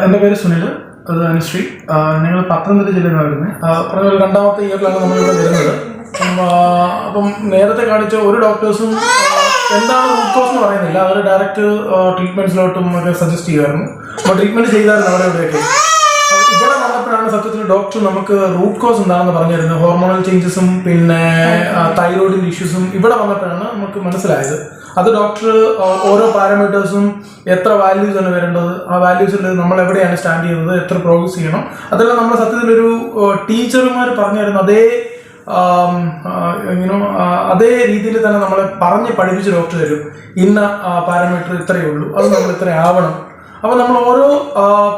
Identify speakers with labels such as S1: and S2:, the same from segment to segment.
S1: എൻ്റെ പേര് സുനിൽ, അത് അനുശ്രീ. ഞങ്ങൾ പത്തനംതിട്ട ജില്ലയിൽ നിന്നാണ് വരുന്നത്. പറഞ്ഞ രണ്ടാമത്തെ ഇയറിലാണ് നമ്മളിവിടെ വരുന്നത്. അപ്പം നേരത്തെ കാണിച്ച ഒരു ഡോക്ടേഴ്സും എന്താണ് റൂട്ട് കോസ് എന്ന് പറയുന്നില്ല. അവർ ഡയറക്റ്റ് ട്രീറ്റ്മെൻറ്റ്സിലോട്ടും ഒക്കെ സജസ്റ്റ് ചെയ്യുമായിരുന്നു. അപ്പോൾ ട്രീറ്റ്മെൻറ്റ് ചെയ്തായിരുന്നു അവിടെ ഇവിടെയൊക്കെ. ഇവിടെ വന്നപ്പോഴാണ് സത്യത്തിൽ ഡോക്ടർ നമുക്ക് റൂട്ട് കോസ് എന്താണെന്ന് പറഞ്ഞു തരുന്നത്. ഹോർമോണൽ ചേഞ്ചസും പിന്നെ തൈറോയിഡിൻ്റെ ഇഷ്യൂസും ഇവിടെ വന്നപ്പോഴാണ് നമുക്ക് മനസ്സിലായത്. അത് ഡോക്ടർ ഓരോ പാരാമീറ്റേഴ്സും എത്ര വാല്യൂസ് ആണ് വരേണ്ടത്, ആ വാല്യൂസിൽ നമ്മൾ എവിടെയാണ് സ്റ്റാൻഡ് ചെയ്യുന്നത്, എത്ര പ്രോഗ്രസ് ചെയ്യണം, അതെല്ലാം നമ്മൾ സത്യത്തിലൊരു ടീച്ചർമാർ പറഞ്ഞു തരുന്ന അതേ രീതിയിൽ തന്നെ നമ്മളെ പറഞ്ഞ് പഠിപ്പിച്ച് ഡോക്ടർ തരും. ഇന്ന പാരാമീറ്റർ ഇത്രയേ ഉള്ളൂ, അത് നമ്മൾ ഇത്ര ആവണം. അപ്പോൾ നമ്മൾ ഓരോ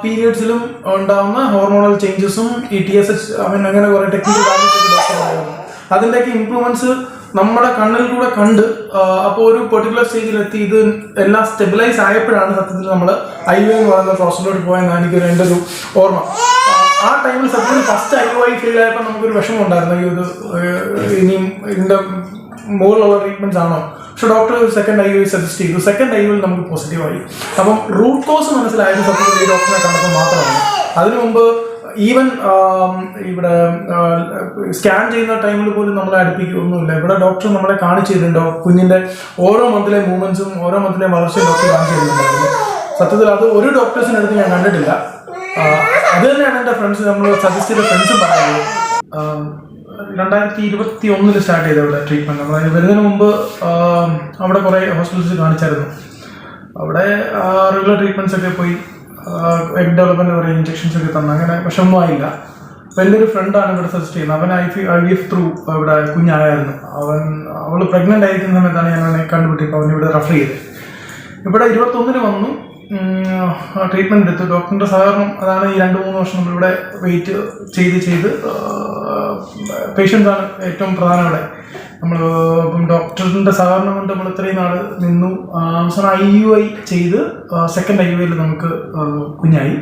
S1: പീരിയഡ്സിലും ഉണ്ടാകുന്ന ഹോർമോണൽ ചേഞ്ചസും ഈ TSH അങ്ങനെ കുറേ ടെക്നിക്കൽ വാല്യൂസ് ഒക്കെ ഡോക്ടർ പറയുന്നു. അതിൻ്റെയൊക്കെ ഇംപ്രൂവ്മെൻറ്റ്സ് നമ്മുടെ കണ്ണിൽ കൂടെ കണ്ട് അപ്പോൾ ഒരു പെർട്ടിക്കുലർ സ്റ്റേജിലെത്തി ഇത് എല്ലാം സ്റ്റെബിലൈസ് ആയപ്പോഴാണ് സത്യത്തിൽ നമ്മൾ IUI എന്ന് പറയുന്ന പ്രോസസ്സിലോട്ട് പോയെന്ന് എൻ്റെ ഒരു ഓർമ്മ. ആ ടൈമിൽ സത്യത്തിൽ ഫസ്റ്റ് IUI ഫെയിൽ ആയപ്പോൾ നമുക്കൊരു വിഷമം ഉണ്ടായിരുന്നു. ഇത് ഇനിയും ഇതിൻ്റെ മുകളിലുള്ള ട്രീറ്റ്മെൻറ്റ്സ് ആണോ? പക്ഷെ ഡോക്ടർ സെക്കൻഡ് IUI സജസ്റ്റ് ചെയ്തു. സെക്കൻഡ് IUI നമുക്ക് പോസിറ്റീവായി. അപ്പം റൂട്ട് കോസ് മനസ്സിലായത് സത്യത്തിൽ ഈ ഡോക്ടറിനെ കണ്ടപ്പോൾ മാത്രമാണ്. അതിനു മുമ്പ് ഈവൻ ഇവിടെ സ്കാൻ ചെയ്യുന്ന ടൈമിൽ പോലും നമ്മളെ അടുപ്പിക്കൊന്നുമില്ല. ഇവിടെ ഡോക്ടർ നമ്മളെ കാണിച്ചു തരുന്നുണ്ടോ, കുഞ്ഞിൻ്റെ ഓരോ മന്തിലെ മൂവ്മെൻറ്റ്സും ഓരോ മന്തിലെ വളർച്ചയും ഡോക്ടർ കാണിച്ചു തരുന്നുണ്ടായിരുന്നു. സത്യത്തിൽ അത് ഒരു ഡോക്ടേഴ്സിനടുത്ത് ഞാൻ കണ്ടിട്ടില്ല. അത് തന്നെയാണ് എൻ്റെ ഫ്രണ്ട്സ്, നമ്മൾ സജസ്റ്റ് ചെയ്ത ഫ്രണ്ട്സും പറയുന്നത്. 2021 സ്റ്റാർട്ട് ചെയ്ത ഇവിടെ ട്രീറ്റ്മെൻറ്റ്. നമ്മൾ വരുന്നതിന് മുമ്പ് അവിടെ കുറേ ഹോസ്പിറ്റൽസ് കാണിച്ചായിരുന്നു. അവിടെ റെഗുലർ ട്രീറ്റ്മെൻറ്റ്സ് ഒക്കെ പോയി, എഗ് ഡെവലപ്മെൻറ്റ് കുറേ ഇഞ്ചെക്ഷൻസ് ഒക്കെ തന്നു. അങ്ങനെ പക്ഷെ ഒന്നും ആയില്ല. അപ്പോൾ എൻ്റെ ഒരു ഫ്രണ്ടാണ് ഇവിടെ സജസ്റ്റ് ചെയ്യുന്നത്. അവൻ IVF ത്രൂ ഇവിടെ കുഞ്ഞായിരുന്നു. അവൾ പ്രഗ്നൻ്റ് ആയിരിക്കുന്ന സമയത്താണ് ഞാൻ അവനെ കണ്ടുപിട്ടിപ്പോൾ അവൻ ഇവിടെ റെഫർ ചെയ്തത്. ഇവിടെ 21 വന്നു, ട്രീറ്റ്മെൻറ്റ് എടുത്തു. ഡോക്ടറിൻ്റെ സഹകരണം അതാണ്. ഈ 2-3 വർഷം നമ്മളിവിടെ വെയിറ്റ് ചെയ്ത് പേഷ്യൻസാണ് ഏറ്റവും പ്രധാനം ഇവിടെ. നമ്മൾ ഇപ്പം ഡോക്ടറിൻ്റെ സഹകരണം കൊണ്ട് നമ്മൾ ഇത്രയും നാൾ നിന്നു. അവസാനം IUI ചെയ്ത് സെക്കൻഡ് IUIയിൽ നമുക്ക് കുഞ്ഞായി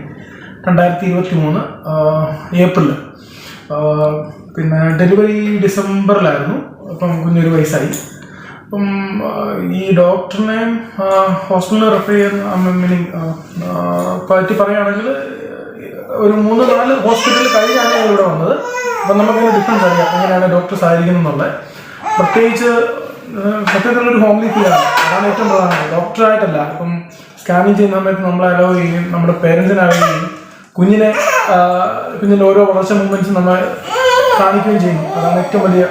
S1: 2023 ഏപ്രിൽ. പിന്നെ ഡെലിവറി ഡിസംബറിലായിരുന്നു. അപ്പം കുഞ്ഞൊരു വയസ്സായി. അപ്പം ഈ ഡോക്ടറിനെ ഹോസ്പിറ്റലിൽ റെഫർ ചെയ്യുന്ന പറ്റി പറയുകയാണെങ്കിൽ ഒരു 3-4 ഹോസ്പിറ്റലിൽ കഴിഞ്ഞാണ് ഇവിടെ വന്നത്. അപ്പം നമുക്കതിന് ഡിഫറൻസ് അറിയാം എങ്ങനെയാണ് ഡോക്ടർ സഹായിക്കുന്നുള്ളത്. പ്രത്യേകിച്ച് സത്യത്തിലൊരു ഹോംലി ഫീലാണ്. അതാണ് ഏറ്റവും പ്രധാനം. ഡോക്ടറായിട്ടല്ല. ഇപ്പം സ്കാനിങ് ചെയ്യുന്ന സമയത്ത് നമ്മളെ അലോ ചെയ്യും, നമ്മുടെ പേരൻസിനെ അലോ ചെയ്യും, കുഞ്ഞിൻ്റെ ഓരോ വളർച്ച മൂവ്മെൻറ്റ്സും നമ്മളെ കാണിക്കുകയും ചെയ്യും. അതാണ് ഏറ്റവും വലിയ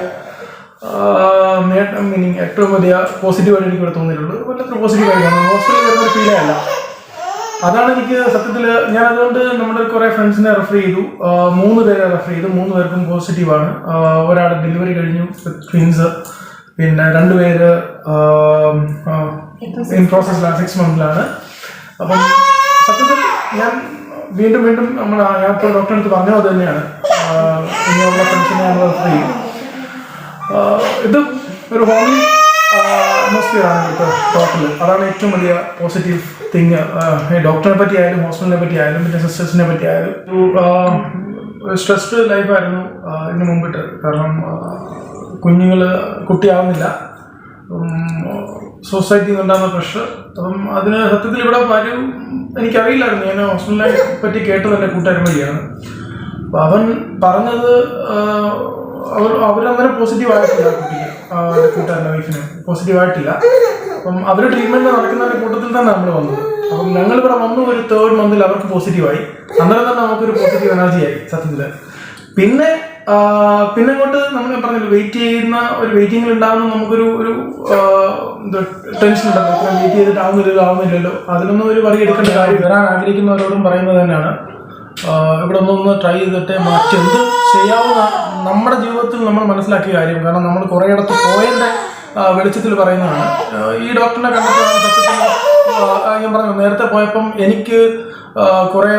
S1: ഏറ്റവും വലിയ പോസിറ്റീവായിട്ട് എനിക്ക് ഇവിടെ തോന്നിയിട്ടുള്ളത്. വല്ലത്ര പോസിറ്റീവായിട്ടാണ് ഹോസ്പിറ്റലിൽ വരുന്നൊരു ഫീലേ അല്ല. അതാണ് എനിക്ക് സത്യത്തിൽ. ഞാൻ അതുകൊണ്ട് നമ്മുടെ കുറേ ഫ്രണ്ട്സിനെ റെഫർ ചെയ്തു. 3 പേരെ റെഫർ ചെയ്തു. 3 പേർക്കും പോസിറ്റീവാണ്. ഒരാൾ ഡെലിവറി കഴിഞ്ഞു, ട്വിൻസ്. പിന്നെ 2 പേര് ഇൻ പ്രോസസ്സിലാണ്, 6 മന്തിലാണ്. അപ്പം സത്യത്തിൽ ഞാൻ വീണ്ടും ഞാൻ ഇപ്പോൾ ഡോക്ടറെ അടുത്ത് പറഞ്ഞത് അത് തന്നെയാണ്. ഇനിയുള്ള ഫ്രണ്ട്സിനെ ഞാൻ റെഫർ ചെയ്യും. ഇത് ഒരു ഹോംലി അറ്റ്മോസ്ഫിയറാണ് ഇവിടുത്തെ ടോട്ടൽ. അതാണ് ഏറ്റവും വലിയ പോസിറ്റീവ് തിങ്. ഡോക്ടറിനെ പറ്റി ആയാലും ഹോസ്പിറ്റലിനെ പറ്റി ആയാലും പിന്നെ സിസ്റ്റേഴ്സിനെ പറ്റി ആയാലും ഒരു സ്ട്രെസ്ഡ് ലൈഫായിരുന്നു ഇതിന് മുമ്പിട്ട്. കാരണം കുട്ടിയാവുന്നില്ല, സൊസൈറ്റിയിൽ നിന്നുണ്ടാകുന്ന പ്രഷർ. അപ്പം അതിന് സത്യത്തിൽ ഇവിടെ വരും എനിക്കറിയില്ലായിരുന്നു. ഞാൻ ഹോസ്പിറ്റലിനെ പറ്റി കേട്ടത് എൻ്റെ കൂട്ടുകാരൻ വഴിയാണ്. അപ്പം അവൻ പറഞ്ഞത് അവരങ്ങനെ പോസിറ്റീവായിട്ടില്ല. കുട്ടിക്ക്, കൂട്ടുകാരൻ്റെ വൈഫിന് പോസിറ്റീവായിട്ടില്ല. അപ്പം അവർ ട്രീറ്റ്മെൻറ്റ് നടക്കുന്നതിൻ്റെ കൂട്ടത്തിൽ തന്നെ നമ്മൾ വന്നത്. അപ്പം ഞങ്ങളിവിടെ വന്നു ഒരു 3rd മന്തിൽ അവർക്ക് പോസിറ്റീവായി. അന്നേരം തന്നെ നമുക്കൊരു പോസിറ്റീവ് എനർജിയായി സത്യത്തിൽ. പിന്നെ അങ്ങോട്ട് നമ്മൾ പറഞ്ഞില്ല, വെയിറ്റിങ്ങിൽ ഉണ്ടാകുന്ന നമുക്കൊരു ടെൻഷൻ ഉണ്ടല്ലോ. അത്ര വെയിറ്റ് ചെയ്തിട്ട് ആവുന്നില്ലല്ലോ. അതിലൊന്നും ഒരു വഴി എടുക്കേണ്ട കാര്യം. വരാൻ ആഗ്രഹിക്കുന്നവരോടും പറയുന്നത് തന്നെയാണ്, ഇവിടെ ഒന്ന് ട്രൈ ചെയ്തിട്ട് മറ്റെന്ത് ചെയ്യാവുന്ന നമ്മുടെ ജീവിതത്തിൽ നമ്മൾ മനസ്സിലാക്കിയ കാര്യം. കാരണം നമ്മൾ കുറേയിടത്ത് പോയതിൻ്റെ വെളിച്ചത്തിൽ പറയുന്നതാണ്. ഈ ഡോക്ടറിനെ കണ്ടിട്ടാണ് സത്യത്തിൽ ഞാൻ പറഞ്ഞു. നേരത്തെ പോയപ്പം എനിക്ക് കുറേ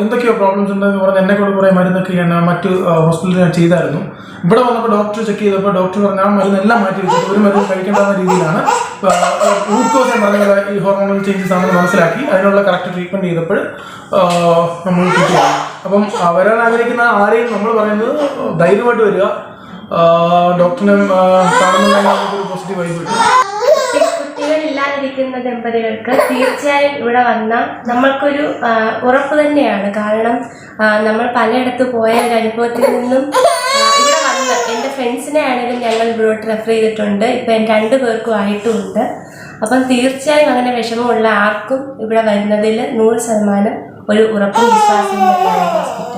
S1: എന്തൊക്കെയോ പ്രോബ്ലംസ് ഉണ്ടെന്ന് പറഞ്ഞ് എന്നെ കൊണ്ട് കുറേ മരുന്നൊക്കെ ഞാൻ മറ്റ് ഹോസ്പിറ്റലിൽ ഞാൻ ചെയ്തായിരുന്നു. ഇവിടെ വന്നപ്പോൾ ഡോക്ടർ ചെക്ക് ചെയ്തപ്പോൾ ഡോക്ടർ പറഞ്ഞ ആ മരുന്നെല്ലാം മാറ്റി വെച്ചിട്ട് ഒരു മരുന്ന് കഴിക്കേണ്ടെന്ന രീതിയിലാണ് റൂട്ട് കോസ് എന്ന് പറഞ്ഞ ഈ ഹോർമോണൽ ചേഞ്ചസ് ആണെന്ന് മനസ്സിലാക്കി അതിനുള്ള കറക്റ്റ് ട്രീറ്റ്മെൻറ്റ് ചെയ്തപ്പോൾ നമ്മൾ കിട്ടിയാണ്. അപ്പം വരാൻ ആഗ്രഹിക്കുന്ന ആരെയും നമ്മൾ പറയുന്നത് ധൈര്യമായിട്ട് വരിക. ഡോക്ടറിനെ കാണുന്നുണ്ടെങ്കിൽ നമുക്കൊരു പോസിറ്റീവ് വൈബ് കിട്ടും.
S2: നോക്കാനിരിക്കുന്ന ദമ്പതികൾക്ക് തീർച്ചയായും ഇവിടെ വന്നാൽ നമ്മൾക്കൊരു ഉറപ്പ് തന്നെയാണ്. കാരണം നമ്മൾ പലയിടത്ത് പോയ ഒരു അനുഭവത്തിൽ നിന്നും ഇവിടെ വന്ന് എൻ്റെ ഫ്രണ്ട്സിനെ ആണെങ്കിലും ഞങ്ങൾ ഇവിടോട്ട് റെഫർ ചെയ്തിട്ടുണ്ട്. ഇപ്പം 2 പേർക്കും ആയിട്ടുമുണ്ട്. അപ്പം തീർച്ചയായും അങ്ങനെ വിഷമമുള്ള ആർക്കും ഇവിടെ വരുന്നതിൽ 100% ഒരു ഉറപ്പും വിശ്വാസവും തന്നെയാണ്.